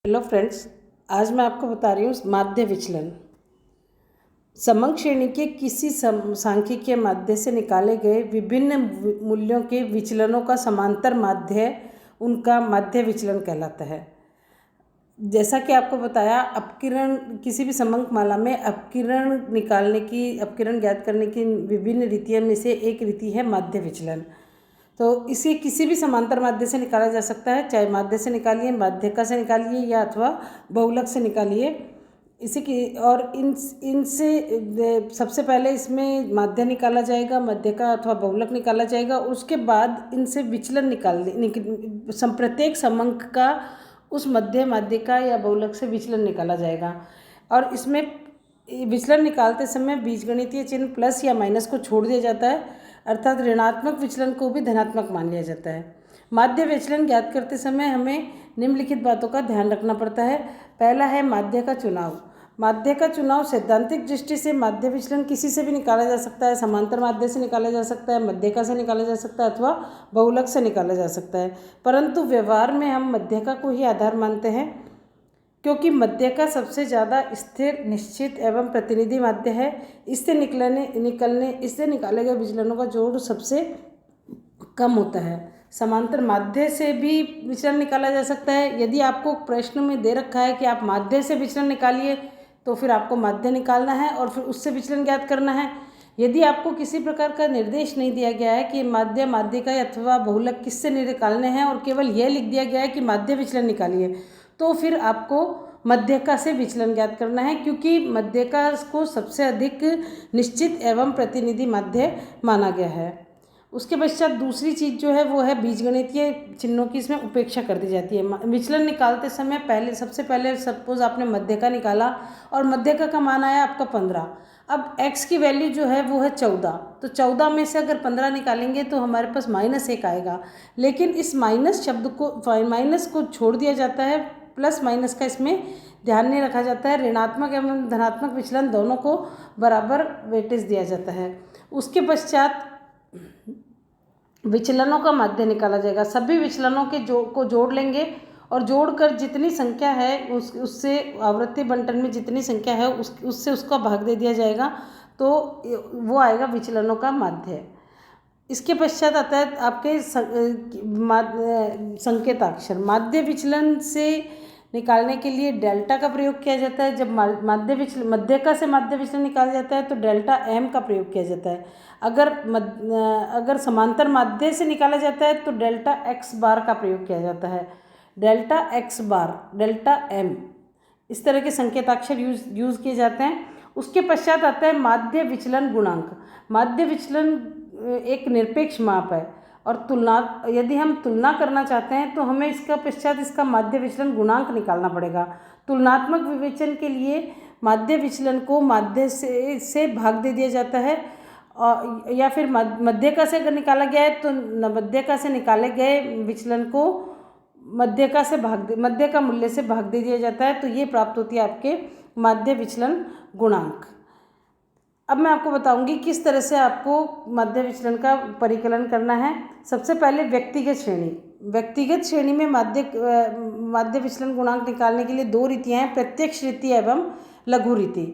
Hello friends, आज मैं आपको बता रही हूँ माध्य विचलन। समंक श्रेणी के किसी सांख्यिकीय माध्य से निकाले गए विभिन्न मूल्यों के विचलनों का समांतर माध्य उनका माध्य विचलन कहलाता है। जैसा कि आपको बताया, अपकिरण किसी भी समंक माला में अपकिरण ज्ञात करने की विभिन्न रीतियों में से एक रीति है माध्य विचलन। तो इसे किसी भी समांतर माध्य से निकाला जा सकता है, चाहे माध्य से निकालिए, माध्यिका से निकालिए या अथवा बहुलक से निकालिए। इसी की और इनसे सबसे पहले इसमें माध्य निकाला जाएगा, मध्यिका अथवा बहुलक निकाला जाएगा। उसके बाद इनसे विचलन प्रत्येक समंक का उस माध्यिका या बहुलक से विचलन निकाला जाएगा। और इसमें विचलन निकालते समय बीजगणितीय चिन्ह प्लस या माइनस को छोड़ दिया जाता है, अर्थात ऋणात्मक विचलन को भी धनात्मक मान लिया जाता है। माध्य विचलन ज्ञात करते समय हमें निम्नलिखित बातों का ध्यान रखना पड़ता है। पहला है माध्य का चुनाव। माध्य का चुनाव सैद्धांतिक दृष्टि से माध्य विचलन किसी से भी निकाला जा सकता है। समांतर माध्य से निकाला जा सकता है, मध्यिका से निकाला जा सकता है अथवा बहुलक से निकाला जा सकता है। परंतु व्यवहार में हम मध्यिका को ही आधार मानते हैं, क्योंकि मध्यिका सबसे ज़्यादा स्थिर, निश्चित एवं प्रतिनिधि माध्य है। इससे निकाले गए विचलनों का जोड़ सबसे कम होता है। समांतर माध्य से भी विचलन निकाला जा सकता है। यदि आपको प्रश्न में दे रखा है कि आप माध्य से विचलन निकालिए, तो फिर आपको माध्य निकालना है और फिर उससे विचलन ज्ञात करना है। यदि आपको किसी प्रकार का निर्देश नहीं दिया गया है कि माध्य, माध्यिका अथवा बहुलक किससे निकालने हैं और केवल यह लिख दिया गया है कि माध्य विचलन निकालिए, तो फिर आपको मध्यिका से विचलन ज्ञात करना है, क्योंकि मध्यिका को सबसे अधिक निश्चित एवं प्रतिनिधि माध्य माना गया है। उसके पश्चात दूसरी चीज़ जो है वो है बीजगणितीय चिन्हों की इसमें उपेक्षा कर दी जाती है। विचलन निकालते समय सबसे पहले सपोज आपने मध्यिका निकाला और मध्यिका का मान आया आपका 15। अब x की वैल्यू जो है वो है 14, तो 14 में से अगर 15 निकालेंगे तो हमारे पास -1 आएगा। लेकिन इस माइनस को छोड़ दिया जाता है, प्लस माइनस का इसमें ध्यान नहीं रखा जाता है। ऋणात्मक एवं धनात्मक विचलन दोनों को बराबर वेटेज दिया जाता है। उसके पश्चात विचलनों का माध्य निकाला जाएगा। सभी विचलनों को जोड़ लेंगे और जोड़कर जितनी संख्या है उससे आवृत्ति बंटन में जितनी संख्या है उससे उसका भाग दे दिया जाएगा, तो वो आएगा विचलनों का माध्य। इसके पश्चात आता है आपके संकेताक्षर। माध्य विचलन से निकालने के लिए डेल्टा का प्रयोग किया जाता है। जब मध्यिका से माध्य विचलन निकाला जाता है तो डेल्टा m का प्रयोग किया जाता है। अगर समांतर माध्य से निकाला जाता है तो डेल्टा x बार का प्रयोग किया जाता है। डेल्टा x बार, डेल्टा m, इस तरह के संकेताक्षर यूज किए जाते हैं। उसके पश्चात आता है माध्य विचलन गुणांक। माध्य विचलन एक निरपेक्ष माप है और यदि हम तुलना करना चाहते हैं तो हमें इसका माध्य विचलन गुणांक निकालना पड़ेगा। तुलनात्मक विवेचन के लिए माध्य विचलन को माध्य से भाग दे दिया जाता है, या फिर मध्यिका से अगर निकाला गया है तो मध्यिका से निकाले गए विचलन को मध्य का मूल्य से भाग दे दिया जाता है, तो ये प्राप्त होती है आपके माध्य विचलन गुणांक। अब मैं आपको बताऊंगी किस तरह से आपको माध्य विचलन का परिकलन करना है। सबसे पहले व्यक्तिगत श्रेणी में माध्य विचलन गुणांक निकालने के लिए 2 रीतियाँ हैं, प्रत्यक्ष रीति एवं लघु रीति।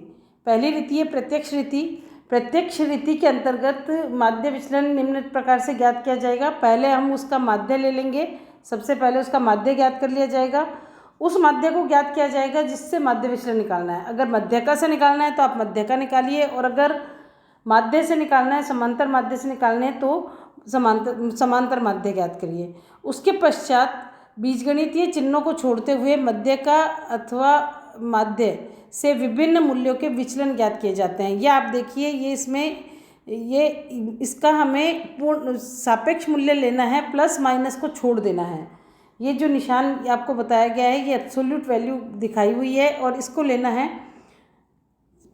पहली रीति है प्रत्यक्ष रीति। प्रत्यक्ष रीति के अंतर्गत माध्य विचलन निम्न प्रकार से ज्ञात किया जाएगा। पहले हम उसका माध्य ले लेंगे, सबसे पहले उसका माध्य ज्ञात कर लिया जाएगा। उस माध्य को ज्ञात किया जाएगा जिससे माध्य विचलन निकालना है। अगर मध्यिका से निकालना है तो आप मध्यिका निकालिए, और अगर माध्य से निकालना है, समांतर माध्य से निकालने हैं तो समांतर माध्य ज्ञात करिए। उसके पश्चात बीजगणितीय चिन्हों को छोड़ते हुए मध्यिका अथवा माध्य से विभिन्न मूल्यों के विचलन ज्ञात किए जाते हैं। यह आप देखिए, इसका हमें पूर्ण सापेक्ष मूल्य लेना है, प्लस माइनस को छोड़ देना है। ये जो निशान आपको बताया गया है ये एब्सोल्यूट वैल्यू दिखाई हुई है और इसको लेना है।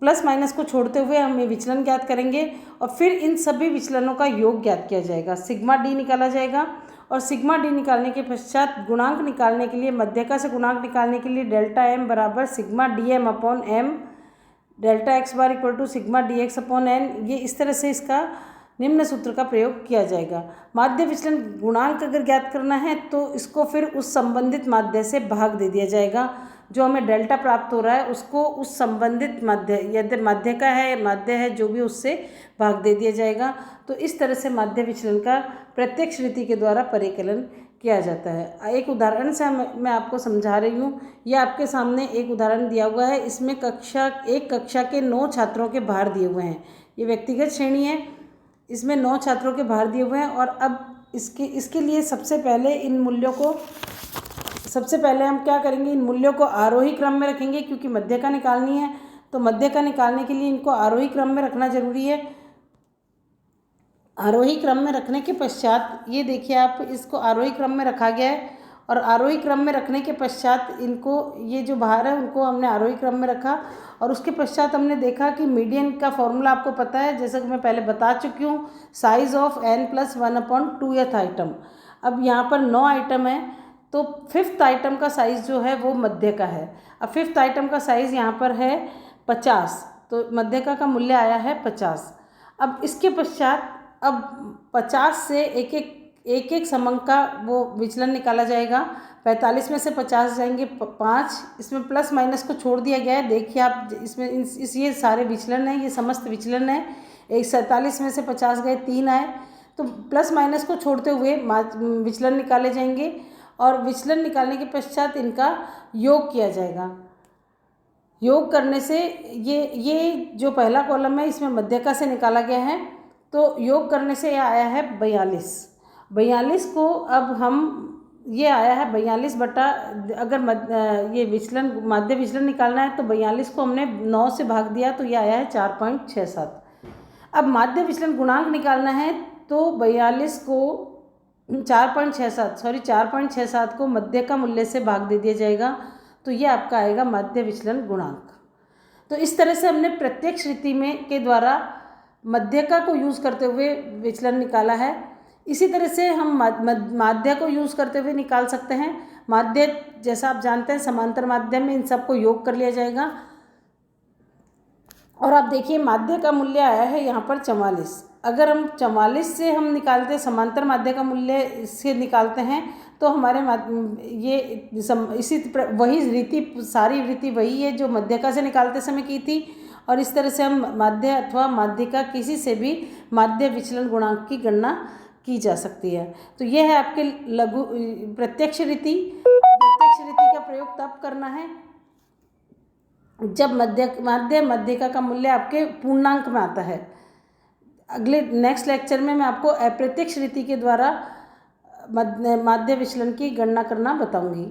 प्लस माइनस को छोड़ते हुए हमें विचलन ज्ञात करेंगे और फिर इन सभी विचलनों का योग ज्ञात किया जाएगा। सिग्मा डी निकाला जाएगा और सिग्मा डी निकालने के पश्चात गुणांक निकालने के लिए, मध्यिका से गुणांक निकालने के लिए डेल्टा m बराबर sigma D M upon m, delta x bar equal to sigma D X upon n। ये इस तरह से इसका निम्न सूत्र का प्रयोग किया जाएगा। माध्य विचलन गुणांक अगर ज्ञात करना है तो इसको फिर उस संबंधित माध्य से भाग दे दिया जाएगा। जो हमें डेल्टा प्राप्त हो रहा है उसको उस संबंधित माध्य, यदि माध्य है जो भी, उससे भाग दे दिया जाएगा। तो इस तरह से माध्य विचलन का प्रत्यक्ष रीति के द्वारा परिकलन किया जाता है। एक उदाहरण से मैं आपको समझा रही हूँ। यह आपके सामने एक उदाहरण दिया हुआ है। इसमें कक्षा के 9 छात्रों के भार दिए हुए हैं। ये व्यक्तिगत श्रेणी है। इसमें 9 छात्रों के भार दिए हुए हैं और अब इसके लिए सबसे पहले हम क्या करेंगे, इन मूल्यों को आरोही क्रम में रखेंगे क्योंकि मध्य का निकालनी है। तो मध्य का निकालने के लिए इनको आरोही क्रम में रखना जरूरी है। आरोही क्रम में रखने के पश्चात ये देखिए आप, इसको आरोही क्रम में रखा गया है और आरोही क्रम में रखने के पश्चात इनको, ये जो भार है उनको हमने आरोही क्रम में रखा और उसके पश्चात हमने देखा कि मीडियन का फॉर्मूला आपको पता है, जैसा कि मैं पहले बता चुकी हूँ, साइज ऑफ n+1/2th आइटम। अब यहाँ पर 9 आइटम है तो 5th आइटम का साइज़ जो है वो मध्य का है। अब 5th आइटम का साइज़ यहाँ पर है 50, तो मध्य का मूल्य आया है 50। अब इसके पश्चात अब 50 से एक एक का वो विचलन निकाला जाएगा। 45 में से 50 जाएंगे 5, इसमें प्लस माइनस को छोड़ दिया गया है। देखिए आप, इसमें ये सारे विचलन हैं, ये समस्त विचलन है। 47 में से 50 गए 3 आए, तो प्लस माइनस को छोड़ते हुए विचलन निकाले जाएंगे और विचलन निकालने के पश्चात इनका योग किया जाएगा। योग करने से ये जो पहला कॉलम है इसमें मध्यका से निकाला गया है, तो योग करने से यह आया है 42 को अब हम, ये आया है 42 बटा, अगर ये विचलन माध्य विचलन निकालना है तो 42 को हमने 9 से भाग दिया तो ये आया है 4.67। अब माध्य विचलन गुणांक निकालना है तो 42 को 4.67 को मध्य का मूल्य से भाग दे दिया जाएगा, तो ये आपका आएगा माध्य विचलन गुणांक। तो इस तरह से हमने प्रत्यक्ष रीति के द्वारा मध्यका को यूज़ करते हुए विचलन निकाला है। इसी तरह से हम माध्य को यूज़ करते हुए निकाल सकते हैं। माध्य, जैसा आप जानते हैं, समांतर माध्य में इन सबको योग कर लिया जाएगा और आप देखिए माध्य का मूल्य आया है यहाँ पर 44। अगर हम 44 से हम निकालते हैं, समांतर माध्य का मूल्य से निकालते हैं, तो हमारे वही रीति, सारी रीति वही है जो मध्यका से निकालते समय की थी और इस तरह से हम माध्य अथवा माध्यिका किसी से भी माध्य विचलन गुणांक की गणना की जा सकती है। तो यह है आपके लघु प्रत्यक्ष रीति। प्रत्यक्ष रीति का प्रयोग तब करना है जब मध्यका का मूल्य आपके पूर्णांक में आता है। अगले नेक्स्ट लेक्चर में मैं आपको अप्रत्यक्ष रीति के द्वारा माध्य विचलन की गणना करना बताऊंगी।